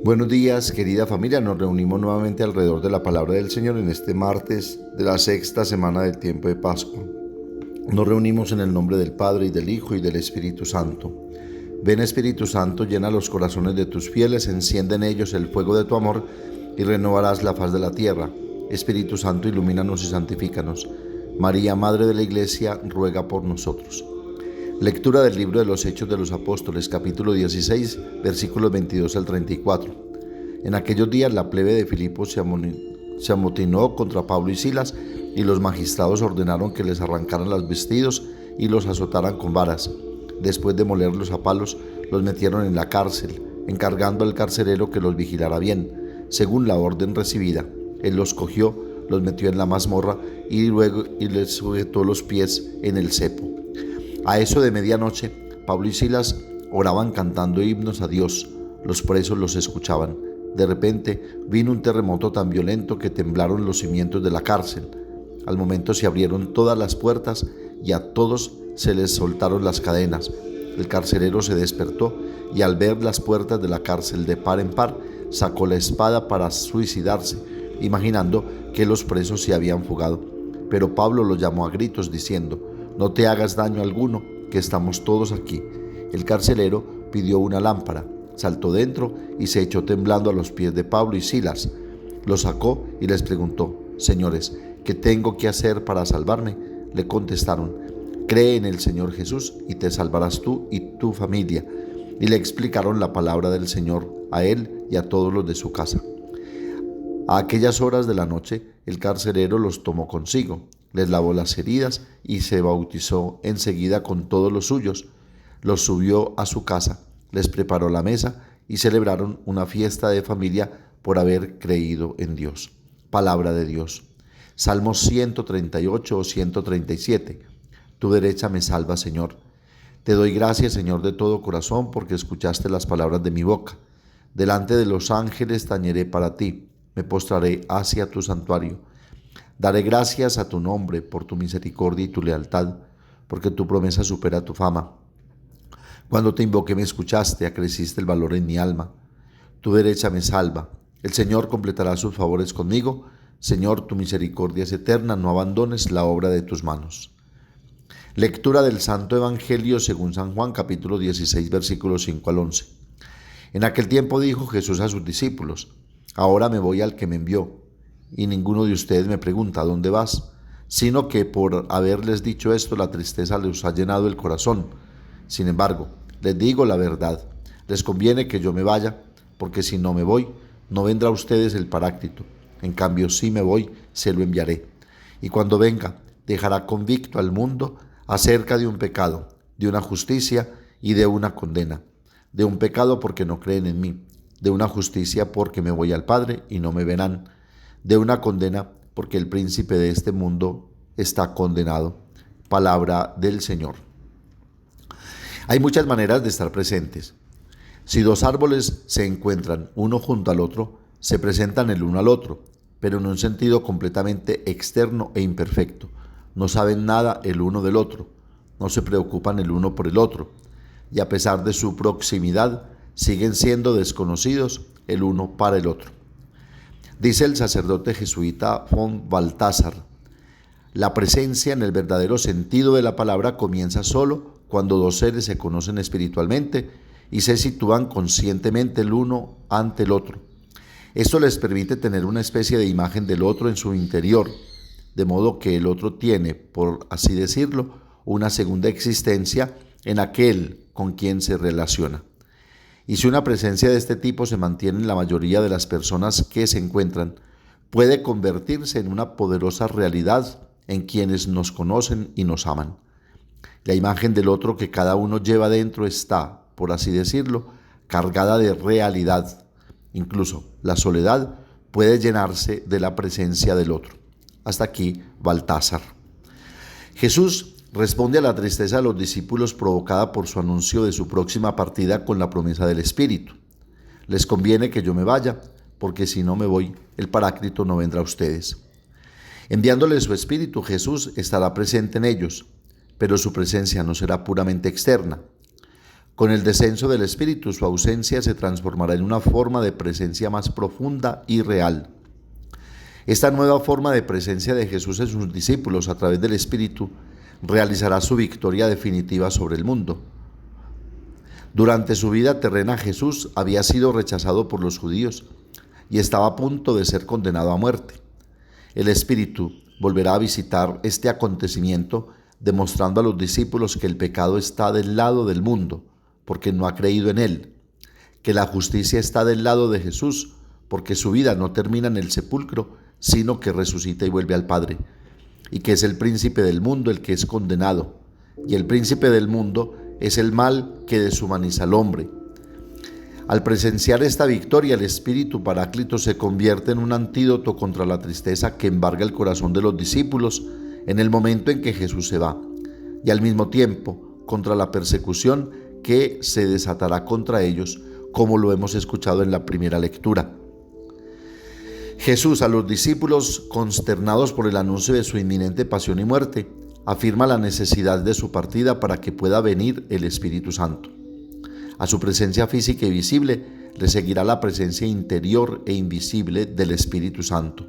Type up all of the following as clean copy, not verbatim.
Buenos días, querida familia. Nos reunimos nuevamente alrededor de la palabra del Señor en este martes de la sexta semana del tiempo de Pascua. Nos reunimos en el nombre del Padre, y del Hijo, y del Espíritu Santo. Ven, Espíritu Santo, llena los corazones de tus fieles, enciende en ellos el fuego de tu amor, y renovarás la faz de la tierra. Espíritu Santo, ilumínanos y santifícanos. María, Madre de la Iglesia, ruega por nosotros. Lectura del libro de los Hechos de los Apóstoles, capítulo 16, versículos 22 al 34. En aquellos días la plebe de Filipos se amotinó contra Pablo y Silas, y los magistrados ordenaron que les arrancaran los vestidos y los azotaran con varas. Después de molerlos a palos, los metieron en la cárcel, encargando al carcelero que los vigilara bien, según la orden recibida. Él los cogió, los metió en la mazmorra y luego les sujetó los pies en el cepo. A eso de medianoche, Pablo y Silas oraban cantando himnos a Dios. Los presos los escuchaban. De repente vino un terremoto tan violento que temblaron los cimientos de la cárcel. Al momento se abrieron todas las puertas y a todos se les soltaron las cadenas. El carcelero se despertó y, al ver las puertas de la cárcel de par en par, sacó la espada para suicidarse, imaginando que los presos se habían fugado. Pero Pablo los llamó a gritos diciendo: «No te hagas daño alguno, que estamos todos aquí». El carcelero pidió una lámpara, saltó dentro y se echó temblando a los pies de Pablo y Silas. Los sacó y les preguntó: «Señores, ¿qué tengo que hacer para salvarme?». Le contestaron: «Cree en el Señor Jesús y te salvarás tú y tu familia». Y le explicaron la palabra del Señor a él y a todos los de su casa. A aquellas horas de la noche, el carcelero los tomó consigo, les lavó las heridas y se bautizó enseguida con todos los suyos. Los subió a su casa, les preparó la mesa y celebraron una fiesta de familia por haber creído en Dios. Palabra de Dios. Salmos 138 o 137. Tu derecha me salva, Señor. Te doy gracias, Señor, de todo corazón, porque escuchaste las palabras de mi boca. Delante de los ángeles tañeré para ti, me postraré hacia tu santuario. Daré gracias a tu nombre por tu misericordia y tu lealtad, porque tu promesa supera tu fama. Cuando te invoqué me escuchaste, acreciste el valor en mi alma. Tu derecha me salva. El Señor completará sus favores conmigo. Señor, tu misericordia es eterna, no abandones la obra de tus manos. Lectura del Santo Evangelio según San Juan, capítulo 16, versículos 5 al 11. En aquel tiempo dijo Jesús a sus discípulos: «Ahora me voy al que me envió, y ninguno de ustedes me pregunta: ¿dónde vas?», sino que por haberles dicho esto, la tristeza les ha llenado el corazón. Sin embargo, les digo la verdad, les conviene que yo me vaya, porque si no me voy, no vendrá a ustedes el Paráclito. En cambio, si me voy, se lo enviaré. Y cuando venga, dejará convicto al mundo acerca de un pecado, de una justicia y de una condena. De un pecado porque no creen en mí, de una justicia porque me voy al Padre y no me verán, de una condena porque el príncipe de este mundo está condenado». Palabra del Señor. Hay muchas maneras de estar presentes. Si dos árboles se encuentran uno junto al otro, se presentan el uno al otro, pero en un sentido completamente externo e imperfecto. No saben nada el uno del otro, no se preocupan el uno por el otro, y a pesar de su proximidad, siguen siendo desconocidos el uno para el otro. Dice el sacerdote jesuita von Balthasar: «La presencia en el verdadero sentido de la palabra comienza solo cuando dos seres se conocen espiritualmente y se sitúan conscientemente el uno ante el otro. Esto les permite tener una especie de imagen del otro en su interior, de modo que el otro tiene, por así decirlo, una segunda existencia en aquel con quien se relaciona. Y si una presencia de este tipo se mantiene en la mayoría de las personas que se encuentran, puede convertirse en una poderosa realidad en quienes nos conocen y nos aman. La imagen del otro que cada uno lleva dentro está, por así decirlo, cargada de realidad. Incluso la soledad puede llenarse de la presencia del otro». Hasta aquí Balthasar. Jesús responde a la tristeza de los discípulos provocada por su anuncio de su próxima partida con la promesa del Espíritu. «Les conviene que yo me vaya, porque si no me voy, el Paráclito no vendrá a ustedes». Enviándoles su Espíritu, Jesús estará presente en ellos, pero su presencia no será puramente externa. Con el descenso del Espíritu, su ausencia se transformará en una forma de presencia más profunda y real. Esta nueva forma de presencia de Jesús en sus discípulos a través del Espíritu realizará su victoria definitiva sobre el mundo. Durante su vida terrena, Jesús había sido rechazado por los judíos y estaba a punto de ser condenado a muerte. El Espíritu volverá a visitar este acontecimiento, demostrando a los discípulos que el pecado está del lado del mundo, porque no ha creído en él, que la justicia está del lado de Jesús, porque su vida no termina en el sepulcro, sino que resucita y vuelve al Padre, y que es el príncipe del mundo el que es condenado, y el príncipe del mundo es el mal que deshumaniza al hombre. Al presenciar esta victoria, el Espíritu Paráclito se convierte en un antídoto contra la tristeza que embarga el corazón de los discípulos en el momento en que Jesús se va, y al mismo tiempo contra la persecución que se desatará contra ellos, como lo hemos escuchado en la primera lectura. Jesús, a los discípulos consternados por el anuncio de su inminente pasión y muerte, afirma la necesidad de su partida para que pueda venir el Espíritu Santo. A su presencia física y visible le seguirá la presencia interior e invisible del Espíritu Santo,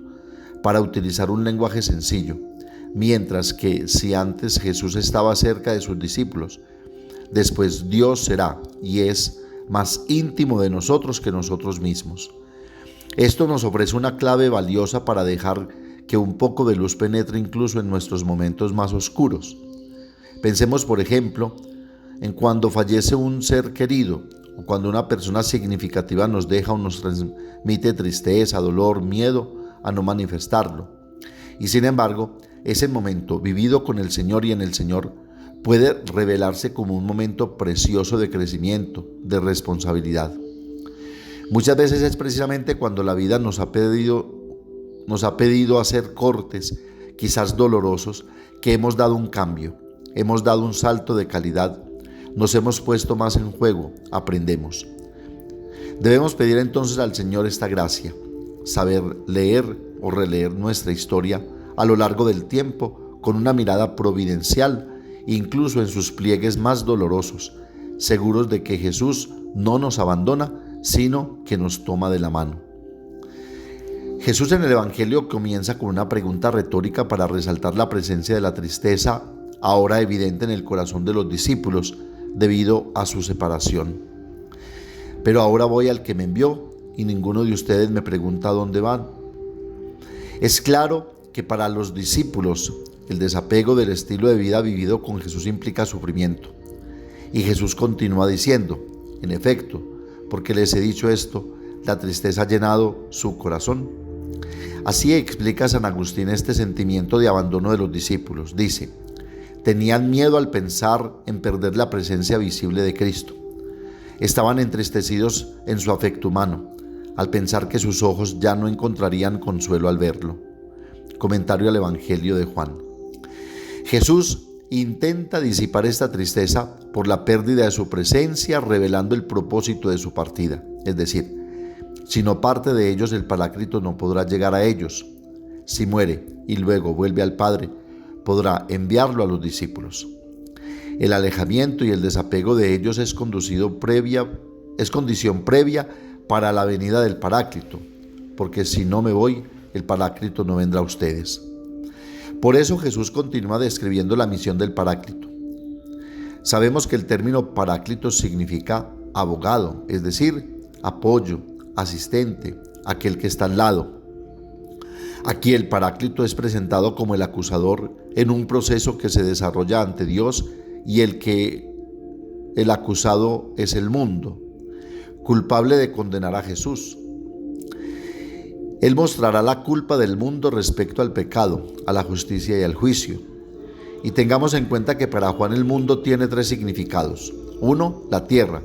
para utilizar un lenguaje sencillo, mientras que si antes Jesús estaba cerca de sus discípulos, después Dios será y es más íntimo de nosotros que nosotros mismos. Esto nos ofrece una clave valiosa para dejar que un poco de luz penetre incluso en nuestros momentos más oscuros. Pensemos, por ejemplo, en cuando fallece un ser querido o cuando una persona significativa nos deja o nos transmite tristeza, dolor, miedo a no manifestarlo. Y sin embargo, ese momento vivido con el Señor y en el Señor puede revelarse como un momento precioso de crecimiento, de responsabilidad. Muchas veces es precisamente cuando la vida nos ha pedido hacer cortes, quizás dolorosos, que hemos dado un cambio, hemos dado un salto de calidad, nos hemos puesto más en juego, aprendemos. Debemos pedir entonces al Señor esta gracia, saber leer o releer nuestra historia a lo largo del tiempo con una mirada providencial, incluso en sus pliegues más dolorosos, seguros de que Jesús no nos abandona, sino que nos toma de la mano. Jesús en el Evangelio comienza con una pregunta retórica para resaltar la presencia de la tristeza, ahora evidente en el corazón de los discípulos debido a su separación. Pero ahora voy al que me envió y ninguno de ustedes me pregunta dónde van. Es claro que para los discípulos el desapego del estilo de vida vivido con Jesús implica sufrimiento. Y Jesús continúa diciendo, en efecto, porque les he dicho esto, la tristeza ha llenado su corazón. Así explica San Agustín este sentimiento de abandono de los discípulos. Dice, tenían miedo al pensar en perder la presencia visible de Cristo. Estaban entristecidos en su afecto humano, al pensar que sus ojos ya no encontrarían consuelo al verlo. Comentario al Evangelio de Juan. Jesús intenta disipar esta tristeza por la pérdida de su presencia, revelando el propósito de su partida. Es decir, si no parte de ellos, el Paráclito no podrá llegar a ellos. Si muere y luego vuelve al Padre, podrá enviarlo a los discípulos. El alejamiento y el desapego de ellos es condición previa para la venida del Paráclito, porque si no me voy, el Paráclito no vendrá a ustedes. Por eso Jesús continúa describiendo la misión del Paráclito. Sabemos que el término Paráclito significa abogado, es decir, apoyo, asistente, aquel que está al lado. Aquí el Paráclito es presentado como el acusador en un proceso que se desarrolla ante Dios y el acusado es el mundo, culpable de condenar a Jesús. Él mostrará la culpa del mundo respecto al pecado, a la justicia y al juicio. Y tengamos en cuenta que para Juan el mundo tiene tres significados. Uno, la tierra.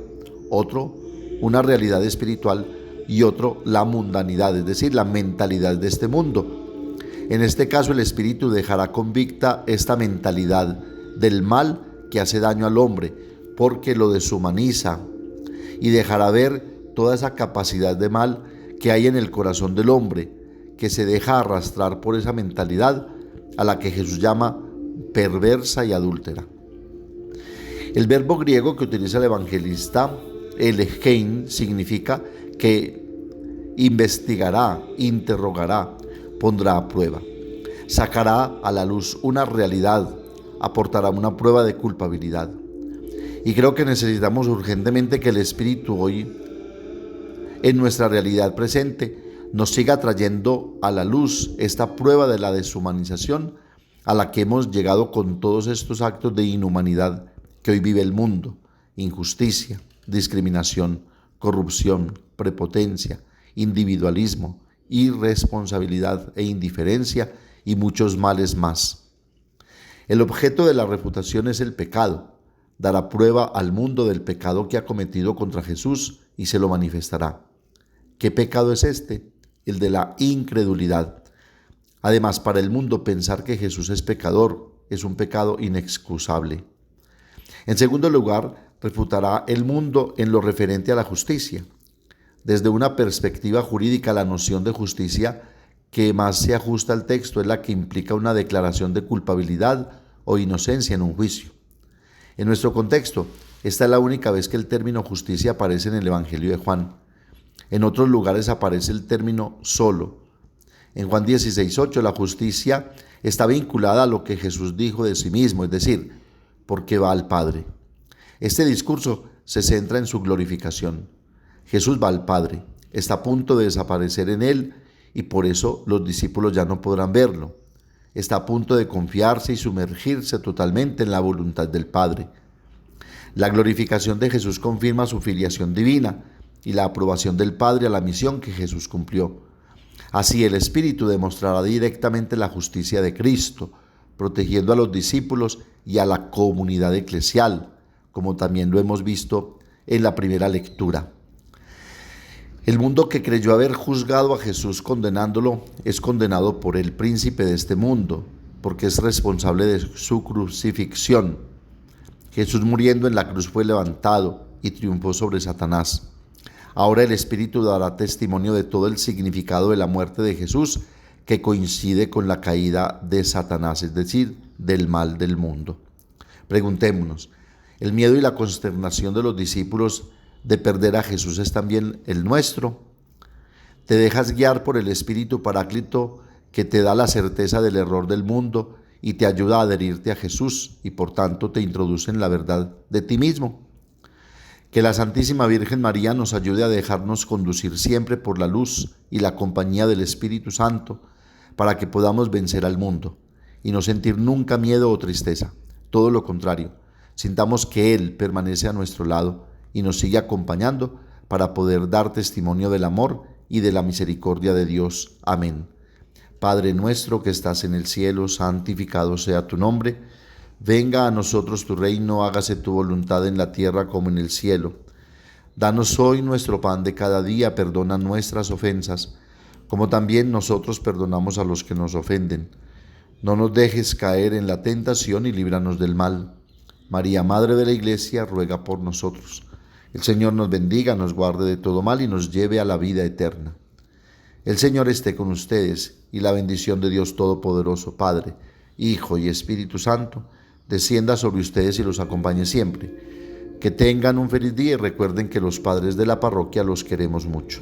Otro, una realidad espiritual. Y otro, la mundanidad, es decir, la mentalidad de este mundo. En este caso, el Espíritu dejará convicta esta mentalidad del mal que hace daño al hombre, porque lo deshumaniza, y dejará ver toda esa capacidad de mal que hay en el corazón del hombre, que se deja arrastrar por esa mentalidad a la que Jesús llama perversa y adúltera. El verbo griego que utiliza el evangelista, elegein, significa que investigará, interrogará, pondrá a prueba, sacará a la luz una realidad, aportará una prueba de culpabilidad. Y creo que necesitamos urgentemente que el Espíritu hoy, en nuestra realidad presente, nos siga trayendo a la luz esta prueba de la deshumanización a la que hemos llegado con todos estos actos de inhumanidad que hoy vive el mundo: injusticia, discriminación, corrupción, prepotencia, individualismo, irresponsabilidad e indiferencia y muchos males más. El objeto de la refutación es el pecado. Dará prueba al mundo del pecado que ha cometido contra Jesús y se lo manifestará. ¿Qué pecado es este? El de la incredulidad. Además, para el mundo pensar que Jesús es pecador es un pecado inexcusable. En segundo lugar, refutará el mundo en lo referente a la justicia. Desde una perspectiva jurídica, la noción de justicia que más se ajusta al texto es la que implica una declaración de culpabilidad o inocencia en un juicio. En nuestro contexto, esta es la única vez que el término justicia aparece en el Evangelio de Juan. En otros lugares aparece el término solo. En Juan 16:8, la justicia está vinculada a lo que Jesús dijo de sí mismo, es decir, porque va al Padre. Este discurso se centra en su glorificación. Jesús va al Padre, está a punto de desaparecer en él y por eso los discípulos ya no podrán verlo. Está a punto de confiarse y sumergirse totalmente en la voluntad del Padre. La glorificación de Jesús confirma su filiación divina y la aprobación del Padre a la misión que Jesús cumplió. Así el Espíritu demostrará directamente la justicia de Cristo, protegiendo a los discípulos y a la comunidad eclesial, como también lo hemos visto en la primera lectura. El mundo que creyó haber juzgado a Jesús condenándolo es condenado por el príncipe de este mundo, porque es responsable de su crucifixión. Jesús, muriendo en la cruz, fue levantado y triunfó sobre Satanás. Ahora el Espíritu dará testimonio de todo el significado de la muerte de Jesús, que coincide con la caída de Satanás, es decir, del mal del mundo. Preguntémonos, ¿el miedo y la consternación de los discípulos de perder a Jesús es también el nuestro? ¿Te dejas guiar por el Espíritu Paráclito que te da la certeza del error del mundo y te ayuda a adherirte a Jesús y por tanto te introduce en la verdad de ti mismo? Que la Santísima Virgen María nos ayude a dejarnos conducir siempre por la luz y la compañía del Espíritu Santo para que podamos vencer al mundo y no sentir nunca miedo o tristeza. Todo lo contrario, sintamos que Él permanece a nuestro lado y nos sigue acompañando para poder dar testimonio del amor y de la misericordia de Dios. Amén. Padre nuestro que estás en el cielo, santificado sea tu nombre. Venga a nosotros tu reino, hágase tu voluntad en la tierra como en el cielo. Danos hoy nuestro pan de cada día, perdona nuestras ofensas, como también nosotros perdonamos a los que nos ofenden. No nos dejes caer en la tentación y líbranos del mal. María, Madre de la Iglesia, ruega por nosotros. El Señor nos bendiga, nos guarde de todo mal y nos lleve a la vida eterna. El Señor esté con ustedes y la bendición de Dios Todopoderoso, Padre, Hijo y Espíritu Santo, descienda sobre ustedes y los acompañe siempre. Que tengan un feliz día y recuerden que los padres de la parroquia los queremos mucho.